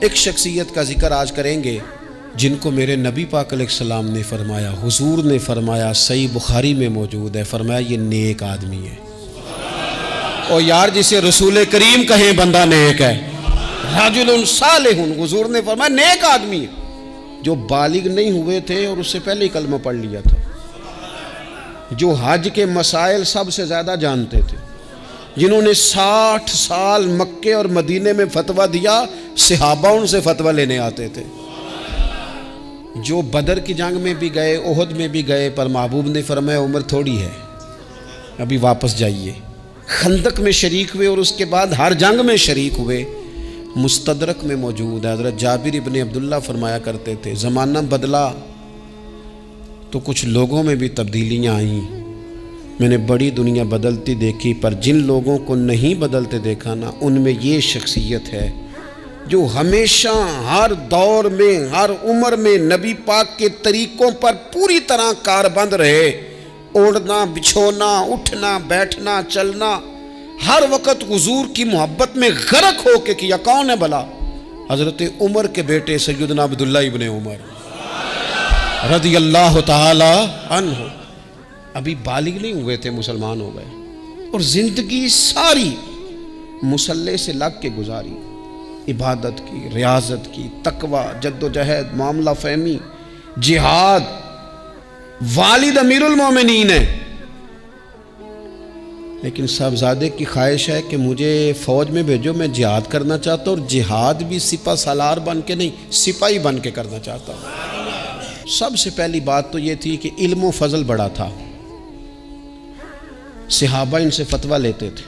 ایک شخصیت کا ذکر آج کریں گے جن کو میرے نبی پاک علیہ السلام نے فرمایا، حضور نے فرمایا، صحیح بخاری میں موجود ہے، فرمایا یہ نیک آدمی ہے۔ اور یار جسے رسول کریم کہیں بندہ نیک ہے، رجل صالح، حضور نے فرمایا نیک آدمی ہے، جو بالغ نہیں ہوئے تھے اور اس سے پہلے ہی کلمہ پڑھ لیا تھا، جو حج کے مسائل سب سے زیادہ جانتے تھے، جنہوں نے 60 سال مکے اور مدینے میں فتویٰ دیا، صحابہ ان سے فتویٰ لینے آتے تھے، جو بدر کی جنگ میں بھی گئے، احد میں بھی گئے، پر محبوب نے فرمایا عمر تھوڑی ہے، ابھی واپس جائیے۔ خندق میں شریک ہوئے اور اس کے بعد ہر جنگ میں شریک ہوئے۔ مستدرک میں موجود ہے، حضرت جابر ابن عبداللہ فرمایا کرتے تھے زمانہ بدلا تو کچھ لوگوں میں بھی تبدیلیاں آئیں، میں نے بڑی دنیا بدلتی دیکھی، پر جن لوگوں کو نہیں بدلتے دیکھا نا، ان میں یہ شخصیت ہے جو ہمیشہ ہر دور میں ہر عمر میں نبی پاک کے طریقوں پر پوری طرح کاربند رہے، اوڑھنا بچھونا اٹھنا بیٹھنا چلنا ہر وقت حضور کی محبت میں غرق ہو کے کیا۔ کون ہے بھلا؟ حضرت عمر کے بیٹے سیدنا عبداللہ ابن عمر رضی اللہ تعالی عنہ، ابھی بالغ نہیں ہوئے تھے، مسلمان ہو گئے، اور زندگی ساری مصلے سے لگ کے گزاری، عبادت کی، ریاضت کی، تقوی، جد و جہد، معاملہ فہمی، جہاد۔ والد امیر المومنین ہے، لیکن صاحبزادے کی خواہش ہے کہ مجھے فوج میں بھیجو، میں جہاد کرنا چاہتا ہوں، اور جہاد بھی سپہ سالار بن کے نہیں، سپاہی بن کے کرنا چاہتا ہوں۔ سب سے پہلی بات تو یہ تھی کہ علم و فضل بڑا تھا، صحابہ ان سے فتویٰ لیتے تھے،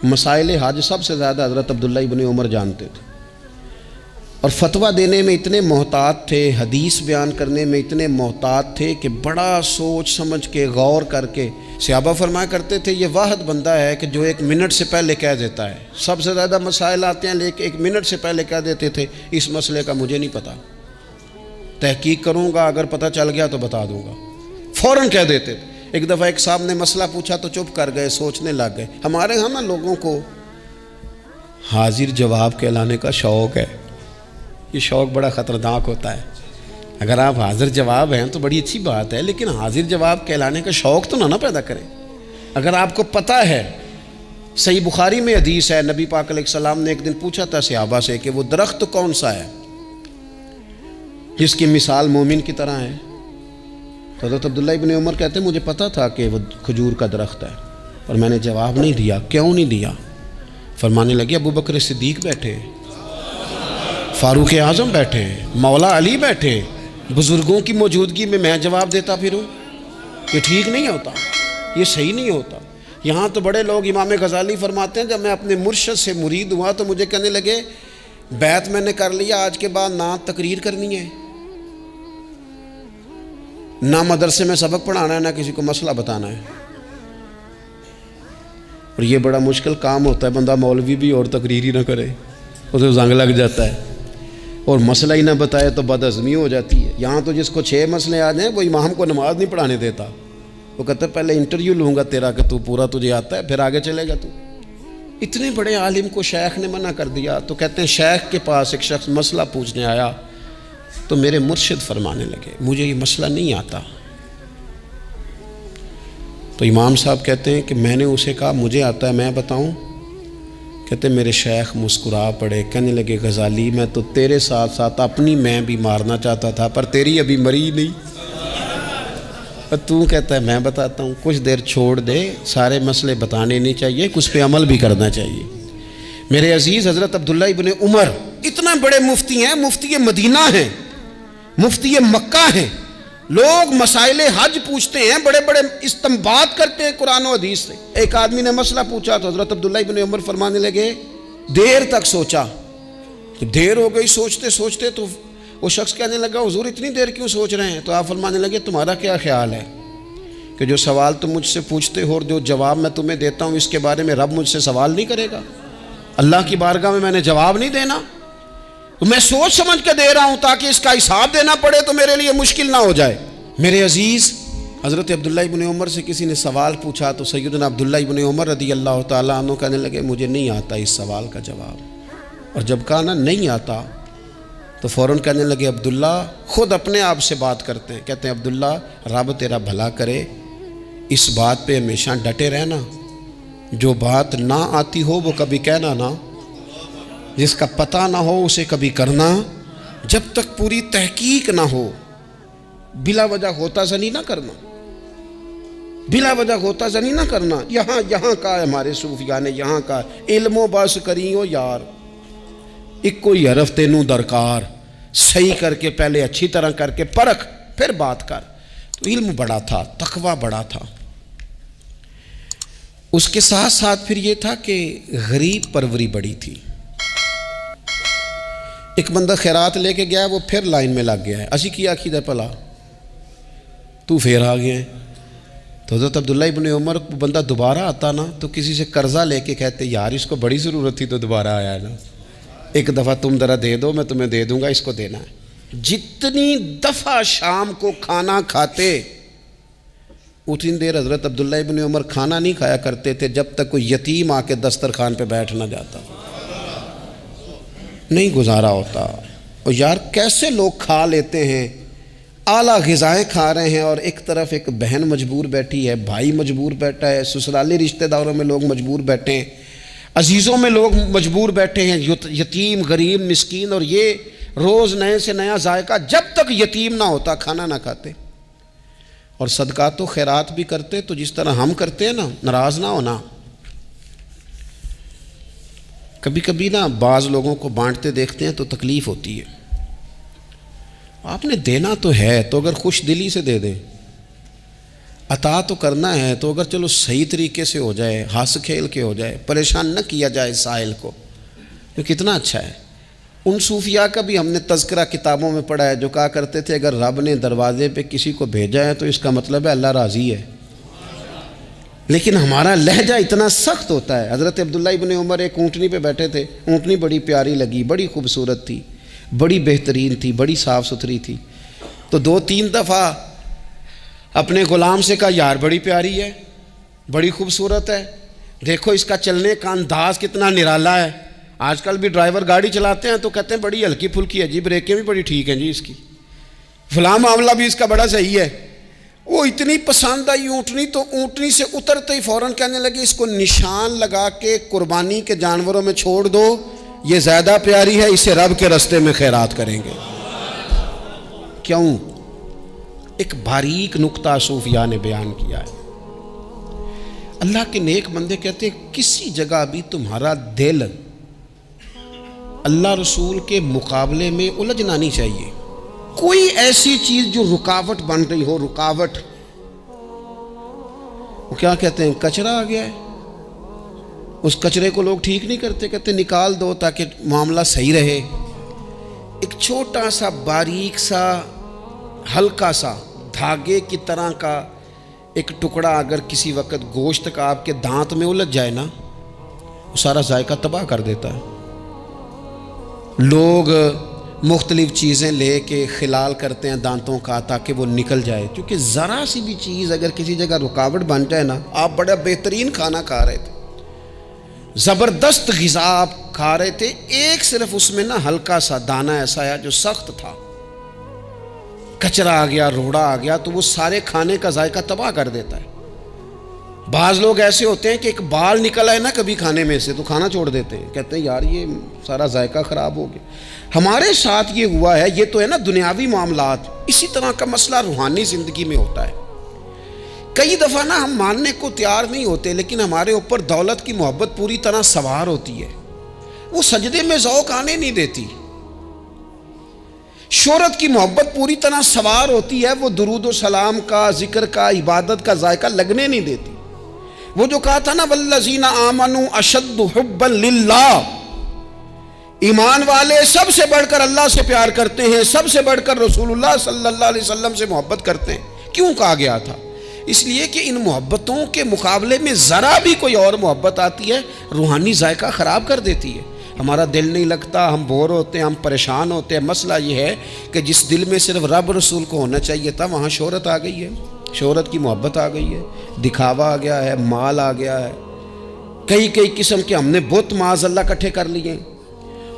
مسائل حج سب سے زیادہ حضرت عبداللہ ابن عمر جانتے تھے، اور فتویٰ دینے میں اتنے محتاط تھے، حدیث بیان کرنے میں اتنے محتاط تھے کہ بڑا سوچ سمجھ کے غور کر کے صحابہ فرمایا کرتے تھے یہ واحد بندہ ہے کہ جو 1 منٹ سے پہلے کہہ دیتا ہے۔ سب سے زیادہ مسائل آتے ہیں لیکن 1 منٹ سے پہلے کہہ دیتے تھے اس مسئلے کا مجھے نہیں پتہ، تحقیق کروں گا، اگر پتہ چل گیا تو بتا دوں گا، فوراً کہہ دیتے تھے۔ ایک دفعہ ایک صاحب نے مسئلہ پوچھا تو چپ کر گئے، سوچنے لگ گئے۔ ہمارے ہاں نا لوگوں کو حاضر جواب کہلانے کا شوق ہے، یہ شوق بڑا خطرناک ہوتا ہے۔ اگر آپ حاضر جواب ہیں تو بڑی اچھی بات ہے، لیکن حاضر جواب کہلانے کا شوق تو نہ پیدا کریں۔ اگر آپ کو پتہ ہے، صحیح بخاری میں حدیث ہے، نبی پاک علیہ السلام نے ایک دن پوچھا تھا صحابہ سے کہ وہ درخت کون سا ہے جس کی مثال مومن کی طرح ہے؟ تو حضرت عبداللہ ابن عمر کہتے ہیں مجھے پتا تھا کہ وہ کھجور کا درخت ہے، اور میں نے جواب نہیں دیا۔ کیوں نہیں دیا؟ فرمانے لگے ابو بکر صدیق بیٹھے، فاروق اعظم بیٹھے، مولا علی بیٹھے، بزرگوں کی موجودگی میں میں جواب دیتا پھروں؟ یہ ٹھیک نہیں ہوتا، یہ صحیح نہیں ہوتا۔ یہاں تو بڑے لوگ، امام غزالی فرماتے ہیں جب میں اپنے مرشد سے مرید ہوا تو مجھے کہنے لگے بیعت میں نے کر لیا، آج کے بعد نہ تقریر کرنی ہے، نہ مدرسے میں سبق پڑھانا ہے، نہ کسی کو مسئلہ بتانا ہے۔ اور یہ بڑا مشکل کام ہوتا ہے، بندہ مولوی بھی اور تقریر ہی نہ کرے، اسے زنگ لگ جاتا ہے، اور مسئلہ ہی نہ بتائے تو بد ہضمی ہو جاتی ہے۔ یہاں تو جس کو 6 مسئلے آ جائیں وہ امام کو نماز نہیں پڑھانے دیتا، وہ کہتا ہے پہلے انٹرویو لوں گا تیرا کہ تو پورا تجھے آتا ہے، پھر آگے چلے گا تو۔ اتنے بڑے عالم کو شیخ نے منع کر دیا، تو کہتے ہیں شیخ کے پاس ایک شخص مسئلہ پوچھنے آیا تو میرے مرشد فرمانے لگے مجھے یہ مسئلہ نہیں آتا۔ تو امام صاحب کہتے ہیں کہ میں نے اسے کہا مجھے آتا ہے، میں بتاؤں؟ کہتے میرے شیخ مسکرا پڑے، کہنے لگے غزالی میں تو تیرے ساتھ ساتھ اپنی میں بھی مارنا چاہتا تھا، پر تیری ابھی مری نہیں، تو کہتا ہے میں بتاتا ہوں۔ کچھ دیر چھوڑ دے، سارے مسئلے بتانے نہیں چاہیے، کچھ پہ عمل بھی کرنا چاہیے۔ میرے عزیز حضرت عبداللہ ابن عمر اتنا بڑے مفتی ہیں، مفتی مدینہ ہیں، مفتی مکہ ہیں، لوگ مسائل حج پوچھتے ہیں، بڑے بڑے استنباط کرتے ہیں قرآن و حدیث سے۔ ایک آدمی نے مسئلہ پوچھا تو حضرت عبداللہ ابن عمر فرمانے لگے دیر تک سوچا، دیر ہو گئی سوچتے سوچتے، تو وہ شخص کہنے لگا حضور اتنی دیر کیوں سوچ رہے ہیں؟ تو آپ فرمانے لگے تمہارا کیا خیال ہے کہ جو سوال تم مجھ سے پوچھتے ہو اور جو جواب میں تمہیں دیتا ہوں اس کے بارے میں رب مجھ سے سوال نہیں کرے گا؟ اللہ کی بارگاہ میں نے جواب نہیں دینا، تو میں سوچ سمجھ کے دے رہا ہوں تاکہ اس کا حساب دینا پڑے تو میرے لیے مشکل نہ ہو جائے۔ میرے عزیز حضرت عبداللہ ابن عمر سے کسی نے سوال پوچھا تو سیدنا عبداللہ ابن عمر رضی اللہ تعالیٰ عنہ کہنے لگے مجھے نہیں آتا اس سوال کا جواب، اور جب کہا نا نہیں آتا تو فوراً کہنے لگے عبداللہ، خود اپنے آپ سے بات کرتے ہیں، کہتے ہیں عبداللہ رب تیرا بھلا کرے، اس بات پہ ہمیشہ ڈٹے رہنا، جو بات نہ آتی ہو وہ کبھی کہنا نہ، جس کا پتہ نہ ہو اسے کبھی کرنا، جب تک پوری تحقیق نہ ہو بلا وجہ ہوتا زنی نہ کرنا، بلا وجہ ہوتا زنی نہ کرنا۔ یہاں کا ہے ہمارے صوفیاء نے، یہاں کا علم و بس کریو یار، ایک کوئی حرف تینوں درکار، صحیح کر کے پہلے اچھی طرح کر کے پرکھ پھر بات کر۔ تو علم بڑا تھا، تقوی بڑا تھا۔ اس کے ساتھ ساتھ پھر یہ تھا کہ غریب پروری بڑی تھی۔ ایک بندہ خیرات لے کے گیا ہے، وہ پھر لائن میں لگ گیا ہے، اسی کیا عقیدہ پلا تو پھر آ گیا ہے۔ تو حضرت عبداللہ ابن عمر کو بندہ دوبارہ آتا نا تو کسی سے قرضہ لے کے کہتے یار اس کو بڑی ضرورت تھی تو دوبارہ آیا ہے نا، ایک دفعہ تم ذرا دے دو، میں تمہیں دے دوں گا، اس کو دینا ہے۔ جتنی دفعہ شام کو کھانا کھاتے اتنی دیر حضرت عبداللہ ابن عمر کھانا نہیں کھایا کرتے تھے جب تک کوئی یتیم آ کے دسترخوان پہ بیٹھ نہ جاتا، نہیں گزارا ہوتا۔ اور یار کیسے لوگ کھا لیتے ہیں، اعلیٰ غذائیں کھا رہے ہیں، اور ایک طرف ایک بہن مجبور بیٹھی ہے، بھائی مجبور بیٹھا ہے، سسرالی رشتہ داروں میں لوگ مجبور بیٹھے ہیں، عزیزوں میں لوگ مجبور بیٹھے ہیں، یتیم غریب مسکین، اور یہ روز نئے سے نیا ذائقہ، جب تک یتیم نہ ہوتا کھانا نہ کھاتے۔ اور صدقات و خیرات بھی کرتے تو جس طرح ہم کرتے ہیں نا، ناراض نہ ہونا۔ کبھی کبھی نا بعض لوگوں کو بانٹتے دیکھتے ہیں تو تکلیف ہوتی ہے، آپ نے دینا تو ہے تو اگر خوش دلی سے دے دیں، عطا تو کرنا ہے تو اگر چلو صحیح طریقے سے ہو جائے، ہنس کھیل کے ہو جائے، پریشان نہ کیا جائے سائل کو، تو کتنا اچھا ہے۔ ان صوفیاء کا بھی ہم نے تذکرہ کتابوں میں پڑھا ہے جو کہا کرتے تھے اگر رب نے دروازے پہ کسی کو بھیجا ہے تو اس کا مطلب ہے اللہ راضی ہے، لیکن ہمارا لہجہ اتنا سخت ہوتا ہے۔ حضرت عبداللہ ابن عمر ایک اونٹنی پہ بیٹھے تھے، اونٹنی بڑی پیاری لگی، بڑی خوبصورت تھی، بڑی بہترین تھی، بڑی صاف ستھری تھی، تو 2-3 دفعہ اپنے غلام سے کہا یار بڑی پیاری ہے، بڑی خوبصورت ہے، دیکھو اس کا چلنے کا انداز کتنا نرالا ہے۔ آج کل بھی ڈرائیور گاڑی چلاتے ہیں تو کہتے ہیں بڑی ہلکی پھلکی ہے جی، بریکیں بھی بڑی ٹھیک ہیں جی اس کی، فلاں معاملہ بھی اس کا بڑا صحیح ہے۔ وہ اتنی پسند آئی اونٹنی تو اونٹنی سے اترتے ہی فوراً کہنے لگے اس کو نشان لگا کے قربانی کے جانوروں میں چھوڑ دو، یہ زیادہ پیاری ہے، اسے رب کے راستے میں خیرات کریں گے۔ کیوں؟ ایک باریک نقطہ صوفیاء نے بیان کیا ہے۔ اللہ کے نیک بندے کہتے ہیں کسی جگہ بھی تمہارا دل اللہ رسول کے مقابلے میں الجھنا نہیں چاہیے۔ کوئی ایسی چیز جو رکاوٹ بن رہی ہو، رکاوٹ، وہ کیا کہتے ہیں کچرا آ گیا ہے، اس کچرے کو لوگ ٹھیک نہیں کرتے، کہتے نکال دو تاکہ معاملہ صحیح رہے۔ ایک چھوٹا سا باریک سا ہلکا سا دھاگے کی طرح کا ایک ٹکڑا اگر کسی وقت گوشت کا آپ کے دانت میں الجھ جائے نا، وہ سارا ذائقہ تباہ کر دیتا ہے۔ لوگ مختلف چیزیں لے کے خلال کرتے ہیں دانتوں کا تاکہ وہ نکل جائے، کیونکہ ذرا سی بھی چیز اگر کسی جگہ رکاوٹ بن جائے نا، آپ بڑا بہترین کھانا کھا رہے تھے، زبردست غذا آپ کھا رہے تھے، ایک صرف اس میں نا ہلکا سا دانہ ایسا ہے جو سخت تھا، کچرا آ گیا، روڑا آ گیا، تو وہ سارے کھانے کا ذائقہ تباہ کر دیتا ہے۔ بعض لوگ ایسے ہوتے ہیں کہ ایک بال نکل آئے نا کبھی کھانے میں سے تو کھانا چھوڑ دیتے ہیں، کہتے ہیں یار یہ سارا ذائقہ خراب ہو گیا۔ ہمارے ساتھ یہ ہوا ہے، یہ تو ہے نا دنیاوی معاملات، اسی طرح کا مسئلہ روحانی زندگی میں ہوتا ہے۔ کئی دفعہ نا ہم ماننے کو تیار نہیں ہوتے، لیکن ہمارے اوپر دولت کی محبت پوری طرح سوار ہوتی ہے، وہ سجدے میں ذوق آنے نہیں دیتی۔ شہرت کی محبت پوری طرح سوار ہوتی ہے، وہ درود و سلام کا، ذکر کا، عبادت کا ذائقہ لگنے نہیں دیتی۔ وہ جو کہا تھا نا والذین آمنوا اشد حبا للہ، ایمان والے سب سے بڑھ کر اللہ سے پیار کرتے ہیں، سب سے بڑھ کر رسول اللہ صلی اللہ علیہ وسلم سے محبت کرتے ہیں۔ کیوں کہا گیا تھا؟ اس لیے کہ ان محبتوں کے مقابلے میں ذرا بھی کوئی اور محبت آتی ہے، روحانی ذائقہ خراب کر دیتی ہے، ہمارا دل نہیں لگتا، ہم بور ہوتے ہیں، ہم پریشان ہوتے ہیں۔ مسئلہ یہ ہے کہ جس دل میں صرف رب رسول کو ہونا چاہیے تھا، وہاں شہرت آ گئی ہے، شہرت کی محبت آ گئی ہے، دکھاوا آ گیا ہے، مال آ گیا ہے، کئی قسم کے ہم نے بت معاذ اللہ اکٹھے کر لیے،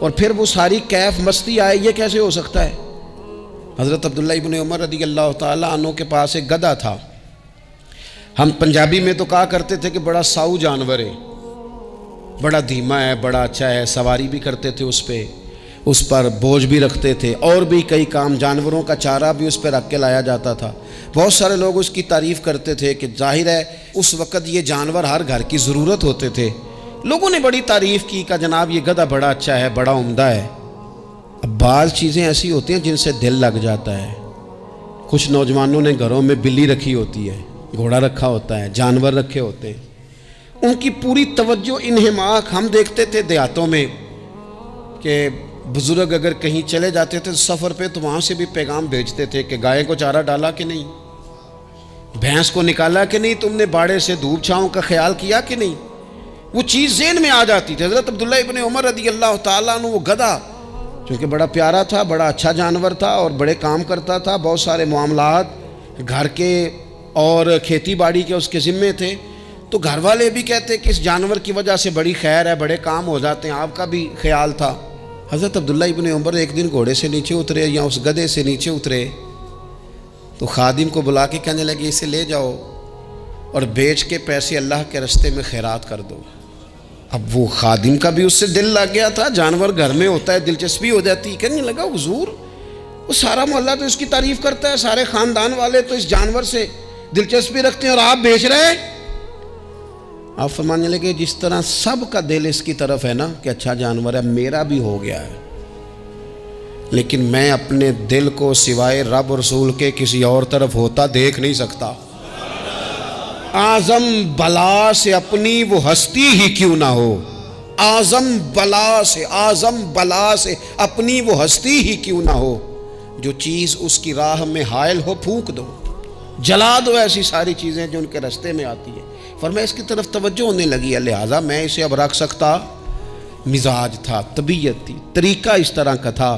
اور پھر وہ ساری کیف مستی آئے، یہ کیسے ہو سکتا ہے؟ حضرت عبداللہ ابن عمر رضی اللہ تعالیٰ عنہ کے پاس ایک گدھا تھا. ہم پنجابی میں تو کہا کرتے تھے کہ بڑا ساؤ جانور ہے، بڑا دھیما ہے، بڑا اچھا ہے، سواری بھی کرتے تھے اس پہ، اس پر بوجھ بھی رکھتے تھے، اور بھی کئی کام، جانوروں کا چارہ بھی اس پہ رکھ کے لایا جاتا تھا. بہت سارے لوگ اس کی تعریف کرتے تھے کہ ظاہر ہے اس وقت یہ جانور ہر گھر کی ضرورت ہوتے تھے. لوگوں نے بڑی تعریف کی کہ جناب یہ گدھا بڑا اچھا ہے، بڑا عمدہ ہے. اب بعض چیزیں ایسی ہوتی ہیں جن سے دل لگ جاتا ہے. کچھ نوجوانوں نے گھروں میں بلی رکھی ہوتی ہے، گھوڑا رکھا ہوتا ہے، جانور رکھے ہوتے ہیں. ان کی پوری توجہ انہماک ہم دیکھتے تھے دیہاتوں میں کہ بزرگ اگر کہیں چلے جاتے تھے سفر پہ تو وہاں سے بھی پیغام بھیجتے تھے کہ گائے کو چارہ ڈالا کہ نہیں، بھینس کو نکالا کہ نہیں، تم نے باڑے سے دھوپ چھاؤں کا خیال کیا کہ نہیں. وہ چیز ذہن میں آ جاتی تھی. حضرت عبداللہ ابن عمر رضی اللہ تعالیٰ عنہ وہ گدھا چونکہ بڑا پیارا تھا، بڑا اچھا جانور تھا اور بڑے کام کرتا تھا، بہت سارے معاملات گھر کے اور کھیتی باڑی کے اس کے ذمے تھے، تو گھر والے بھی کہتے کہ اس جانور کی وجہ سے بڑی خیر ہے، بڑے کام ہو جاتے ہیں. آپ کا بھی خیال تھا. حضرت عبداللہ ابن عمر ایک دن گھوڑے سے نیچے اترے یا اس گدھے سے نیچے اترے تو خادم کو بلا کے کہنے لگے اسے لے جاؤ اور بیچ کے پیسے اللہ کے راستے میں خیرات کر دو. اب وہ خادم کا بھی اس سے دل لگ گیا تھا، جانور گھر میں ہوتا ہے دلچسپی ہو جاتی. کہنے لگا حضور وہ سارا محلہ تو اس کی تعریف کرتا ہے، سارے خاندان والے تو اس جانور سے دلچسپی رکھتے ہیں اور آپ بیچ رہے ہیں. آپ فرمانے لگے جس طرح سب کا دل اس کی طرف ہے نا کہ اچھا جانور ہے، میرا بھی ہو گیا ہے، لیکن میں اپنے دل کو سوائے رب رسول کے کسی اور طرف ہوتا دیکھ نہیں سکتا. اعظم بلا سے اپنی وہ ہستی ہی کیوں نہ ہو، اعظم بلا سے اپنی وہ ہستی ہی کیوں نہ ہو، جو چیز اس کی راہ میں حائل ہو پھونک دو، جلا دو ایسی ساری چیزیں جو ان کے راستے میں آتی ہیں. فرمایا اس کی طرف توجہ ہونے لگی ہے، لہٰذا میں اسے اب رکھ سکتا. مزاج تھا، طبیعت تھی، طریقہ اس طرح کا تھا